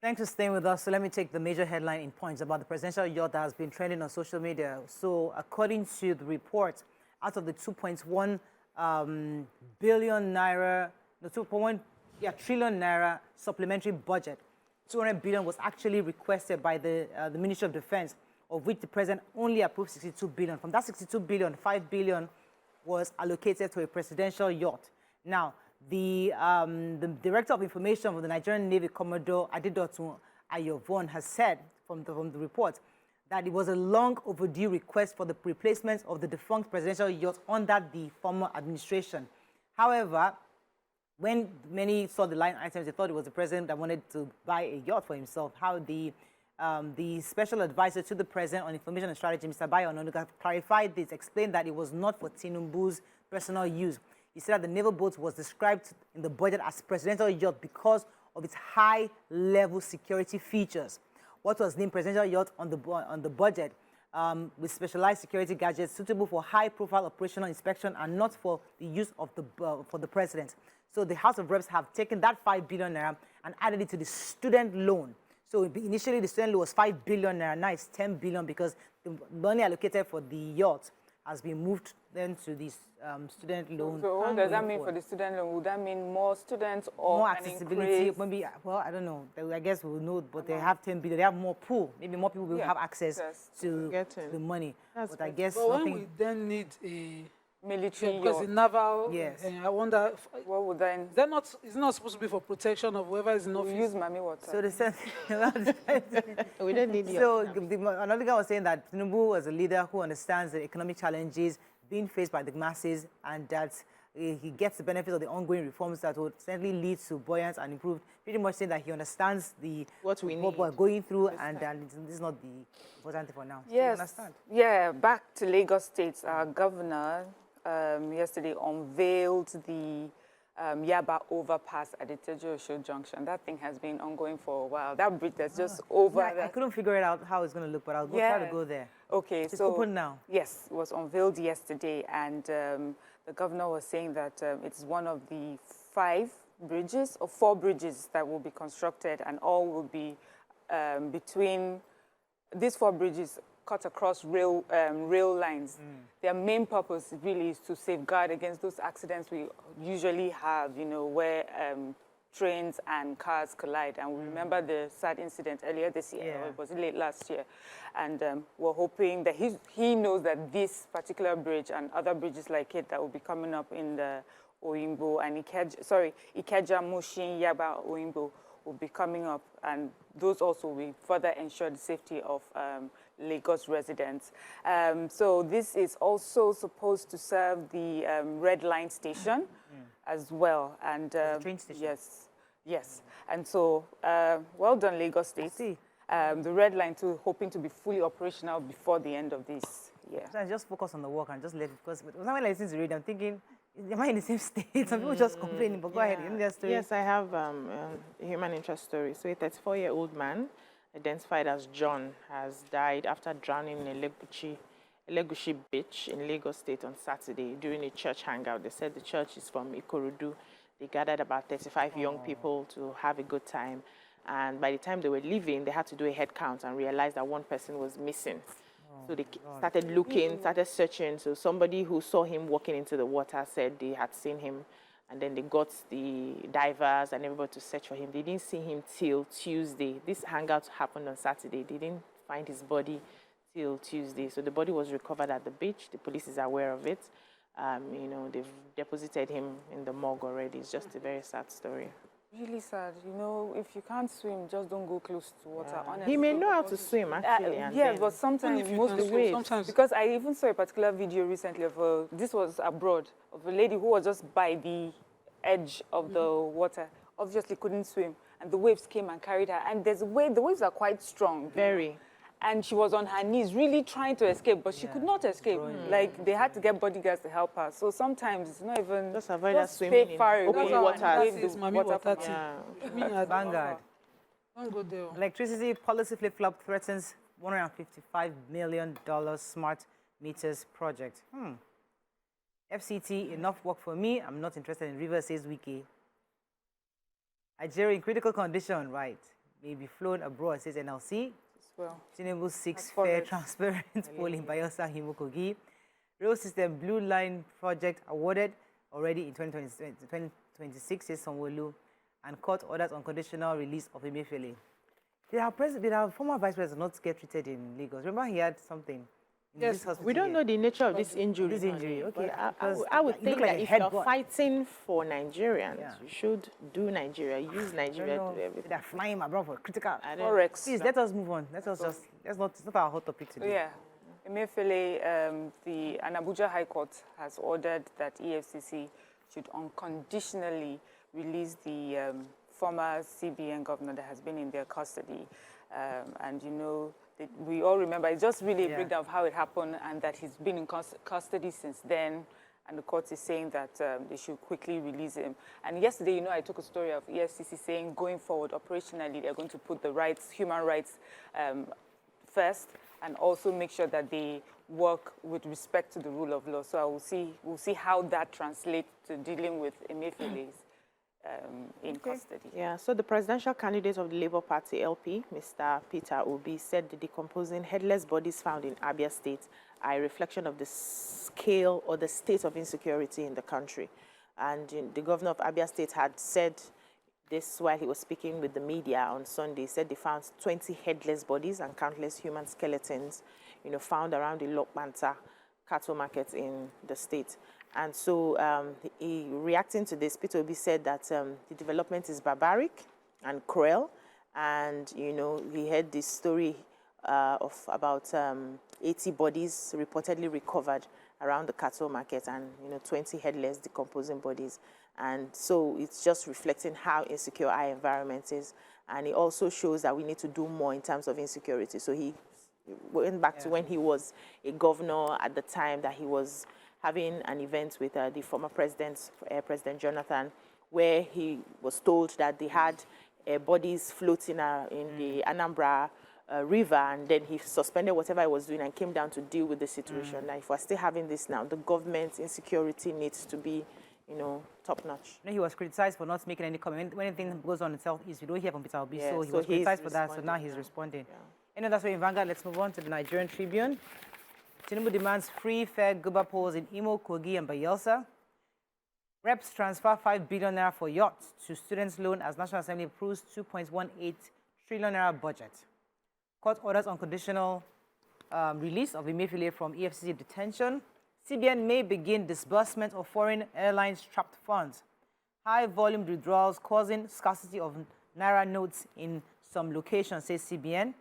Thanks for staying with us. So let me take the major headline in points about the presidential yacht that has been trending on social media. So according to the report, out of the 2.1 billion naira, the 2.1 trillion naira supplementary budget, 200 billion was actually requested by the Ministry of Defense, of which the president only approved 62 billion. From that 62 billion, 5 billion was allocated to a presidential yacht. Now, the Director of Information of the Nigerian Navy, Commodore Adeola, has said from the report that it was a long overdue request for the replacement of the defunct presidential yacht under the former administration. However, when many saw the line items, they thought it was the president that wanted to buy a yacht for himself. How the special advisor to the president on information and strategy, Mr. Bayo Onanuga, clarified this, explained that it was not for Tinubu's personal use. He said that the naval boat was described in the budget as presidential yacht because of its high-level security features. What was named presidential yacht on the budget with specialized security gadgets suitable for high-profile operational inspection and not for the use of for the president. So the House of Reps have taken that 5 billion naira and added it to the student loan. So initially the student loan was 5 billion naira, now it's 10 billion because the money allocated for the yacht has been moved then to this student loan. So what does that mean for the student loan? Would that mean more students or more accessibility? Maybe, well, I don't know. I guess we'll know, but they have 10 billion. They have more pool. Maybe more people will have access to the money. But I guess when we then need a military because the naval, yes. I wonder, what would then? It's not supposed to be for protection of whoever is in office. Use mommy water. So they said, we don't need so another guy was saying that Tinubu was a leader who understands the economic challenges being faced by the masses, and that he gets the benefits of the ongoing reforms that would certainly lead to buoyant and improved. Pretty much saying that he understands what we're going through, and this is not the important thing for now. Yes. So understand. Yeah. Back to Lagos State, our governor yesterday unveiled the Yaba overpass at the Tejo Junction. That thing has been ongoing for a while. That bridge that's just over. Yeah, I couldn't figure it out how it's going to look, but I'll try to go there. Okay, it's open now. Yes, it was unveiled yesterday, and the governor was saying that it's one of the 5 bridges or 4 bridges that will be constructed, and all will be between these 4 bridges cut across rail lines. Their main purpose really is to safeguard against those accidents we usually have, you know, where trains and cars collide. And we remember the sad incident earlier this year, or it was late last year. And we're hoping that he knows that this particular bridge and other bridges like it that will be coming up in the Oyingbo and Ikeja, Mushin, Yaba, Oyingbo will be coming up, and those also will further ensure the safety of Lagos residents. So this is also supposed to serve the Red Line station as well. And the train station. Yes. And so, well done, Lagos State. The Red Line too, hoping to be fully operational before the end of this year. So I just focus on the work and just let it, because when I listen to read, I'm thinking, am I in the same state? Some people just complaining, but go ahead. Give me that story. Yes, I have a human interest story. So a 34-year-old man, identified as John, has died after drowning in Elegushi Beach in Lagos State on Saturday during a church hangout. They said the church is from Ikorodu. They gathered about 35 young people to have a good time. And by the time they were leaving, they had to do a head count and realized that one person was missing. So they started looking, started searching. So somebody who saw him walking into the water said they had seen him. And then they got the divers and everybody to search for him. They didn't see him till Tuesday. This hangout happened on Saturday. They didn't find his body till Tuesday. So the body was recovered at the beach. The police is aware of it. You know, they've deposited him in the morgue already. It's just a very sad story. Really sad. You know, if you can't swim, just don't go close to water. Honestly. He may know how to swim, actually. Yeah, but sometimes most of the waves. Because I even saw a particular video recently of this was abroad, of a lady who was just by the edge of the water. Obviously couldn't swim, and the waves came and carried her. And there's a way, the waves are quite strong. Very. And she was on her knees, really trying to escape, but she could not escape. Like, they had to get bodyguards to help her. So sometimes it's not even... Just avoid that swimming in open water. Vanguard. Electricity policy flip-flop threatens $155 million smart meters project. FCT, enough work for me. I'm not interested in River, says Wiki. Nigeria in critical condition, right? may be flown abroad, says NLC. Well, Tinubu seeks for fair, it. transparent polling in Bayelsa, Himo-Kogi. Rail system Blue Line project awarded already in 2026, says Sanwo-Olu. And court orders unconditional release of Emefiele. Did our former vice president not get treated in Lagos? Remember he had something in Yes, this hospital We don't here? know the nature of this injury. This injury, okay. But I would It think looked like that a if head you're butt. fighting for Nigerians, Yeah. you should do Nigeria, use Nigeria to do everything. They're flying abroad for critical. I don't- Forex. Please, let us move on. Let's not, it's not our hot topic today. Yeah. Emefiele, an Abuja High Court has ordered that EFCC should unconditionally release the former CBN governor that has been in their custody. And, you know, we all remember, it's just really a breakdown of how it happened and that he's been in custody since then. And the court is saying that they should quickly release him. And yesterday, you know, I took a story of EFCC saying going forward, operationally, they're going to put the rights, human rights first, and also make sure that they work with respect to the rule of law. So we'll see how that translates to dealing with Emefiele's in custody. Yeah, so the presidential candidate of the Labour Party, LP, Mr. Peter Obi, said the decomposing headless bodies found in Abia State are a reflection of the scale or the state of insecurity in the country. And the governor of Abia State had said this while he was speaking with the media on Sunday. He said they found 20 headless bodies and countless human skeletons, you know, found around the Lokbanta cattle market in the state. And so reacting to this, Peter Obi said that the development is barbaric and cruel. And, you know, he heard this story of about 80 bodies reportedly recovered around the cattle market and, you know, 20 headless decomposing bodies. And so it's just reflecting how insecure our environment is. And it also shows that we need to do more in terms of insecurity. So he went back to when he was a governor at the time that he was having an event with the former president, President Jonathan, where he was told that they had bodies floating in the Anambra River, and then he suspended whatever he was doing and came down to deal with the situation. Now, if we're still having this now, the government's insecurity needs to be, you know, top-notch. You know, he was criticized for not making any comment. When anything goes on in Southeast, you don't hear from Peter Obi, Yeah, so he so was he's criticized for that, so now responding, he's responding. Yeah. And that's why in Vanguard, let's move on to the Nigerian Tribune. Tinubu demands free, fair Guba polls in Imo, Kogi, and Bayelsa. Reps transfer 5 billion naira for Yacht to students' loan as National Assembly approves 2.18 trillion naira budget. Court orders unconditional release of Emefiele from EFCC detention. CBN may begin disbursement of foreign airlines trapped funds. High volume withdrawals causing scarcity of naira notes in some locations, says CBN.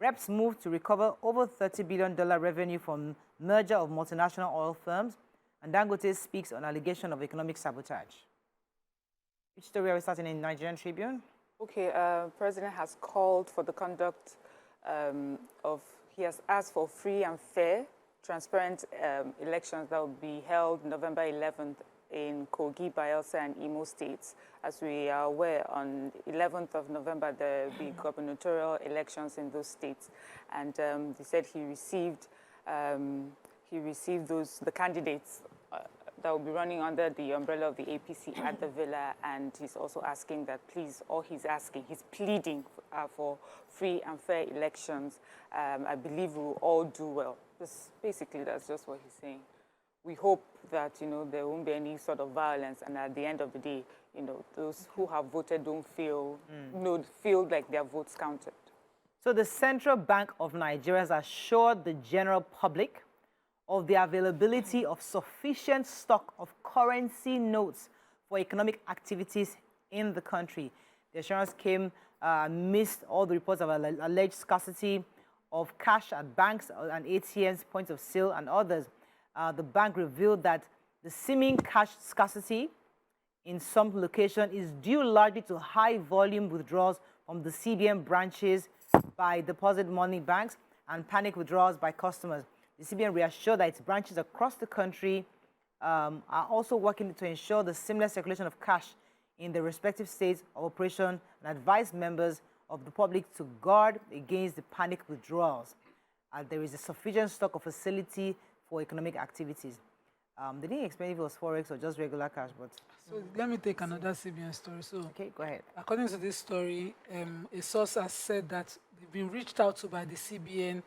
Reps move to recover over $30 billion revenue from merger of multinational oil firms. And Dangote speaks on allegation of economic sabotage. Which story are we starting in Nigerian Tribune? Okay, President has called for the conduct he has asked for free and fair, transparent elections that will be held November 11th in Kogi, Bayelsa, and Imo states. As we are aware, on 11th of November, there will be gubernatorial elections in those states. And he said he received the candidates that will be running under the umbrella of the APC at the villa, and he's also asking that please, he's pleading for free and fair elections. I believe we will all do well. That's just what he's saying. We hope that, you know, there won't be any sort of violence, and at the end of the day, you know, those who have voted don't feel like their votes counted. So the Central Bank of Nigeria has assured the general public of the availability of sufficient stock of currency notes for economic activities in the country. The assurance came amidst all the reports of alleged scarcity of cash at banks and ATMs, points of sale, and others. The bank revealed that the seeming cash scarcity in some locations is due largely to high volume withdrawals from the CBN branches by deposit money banks and panic withdrawals by customers. The CBN reassured that its branches across the country are also working to ensure the seamless circulation of cash in the respective states of operation and advised members of the public to guard against the panic withdrawals. There is a sufficient stock of facility for economic activities. They didn't explain if it was forex or just regular cash, but So let me take another CBN story. So okay, go ahead. according to this story, a source has said that they've been reached out to by the CBN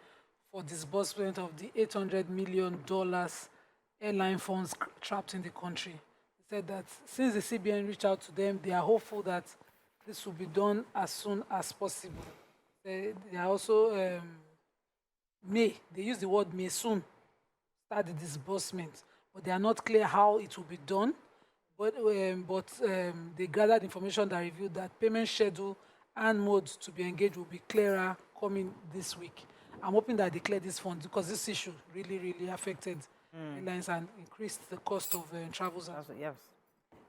for disbursement of the $800 million airline funds trapped in the country. They said that since the CBN reached out to them, they are hopeful that this will be done as soon as possible. They are also they use the word may soon start the disbursement, but they are not clear how it will be done. But they gathered information that revealed that payment schedule and modes to be engaged will be clearer coming this week. I'm hoping that they clear this fund because this issue really affected airlines and increased the cost of travels. Yes.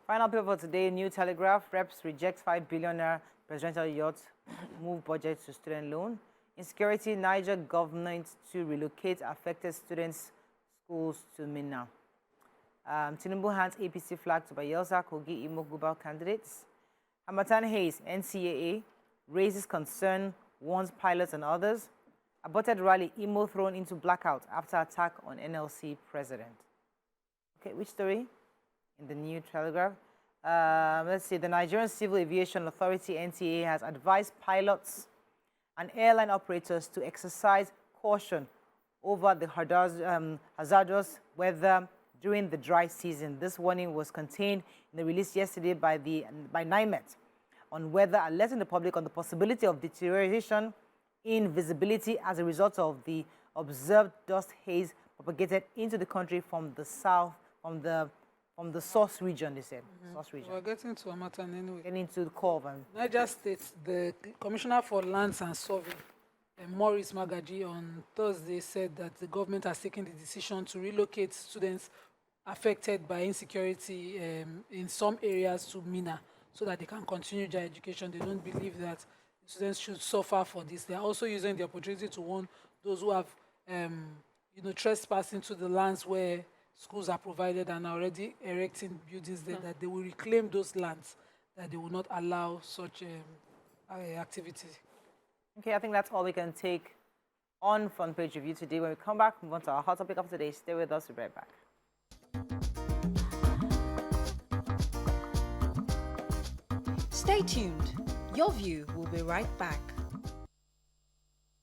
Final paper for today, New Telegraph. Reps reject 5 billion presidential yacht, move budget to student loan. Insecurity, Niger government to relocate affected students' schools to Minna. Tinubu hands APC flag to Bayelsa, Kogi, Imo, Gubal candidates. Hamatan Hayes, NCAA, raises concern, warns pilots and others. Aborted rally, Imo thrown into blackout after attack on NLC president. Okay, which story? In the New Telegraph. Let's see, the Nigerian Civil Aviation Authority, NTA, has advised pilots and airline operators to exercise caution over the hazardous weather during the dry season. This warning was contained in the release yesterday by NIMET on weather, alerting the public on the possibility of deterioration in visibility as a result of the observed dust haze propagated into the country from the south, from the source region, they said. Source region. We're getting to Hamatan anyway. Getting into the core of Niger State, the Commissioner for Lands and Survey, Maurice Magaji, on Thursday said that the government has taken the decision to relocate students affected by insecurity in some areas to Minna so that they can continue their education. They don't believe that students should suffer for this. They are also using the opportunity to warn those who have, trespassed into the lands where schools are provided and are already erecting buildings there, that they will reclaim those lands, that they will not allow such activity. Okay, I think that's all we can take on Front Page Review today. When we come back, move on to our hot topic of today. Stay with us, we'll be right back. Stay tuned. Your View will be right back.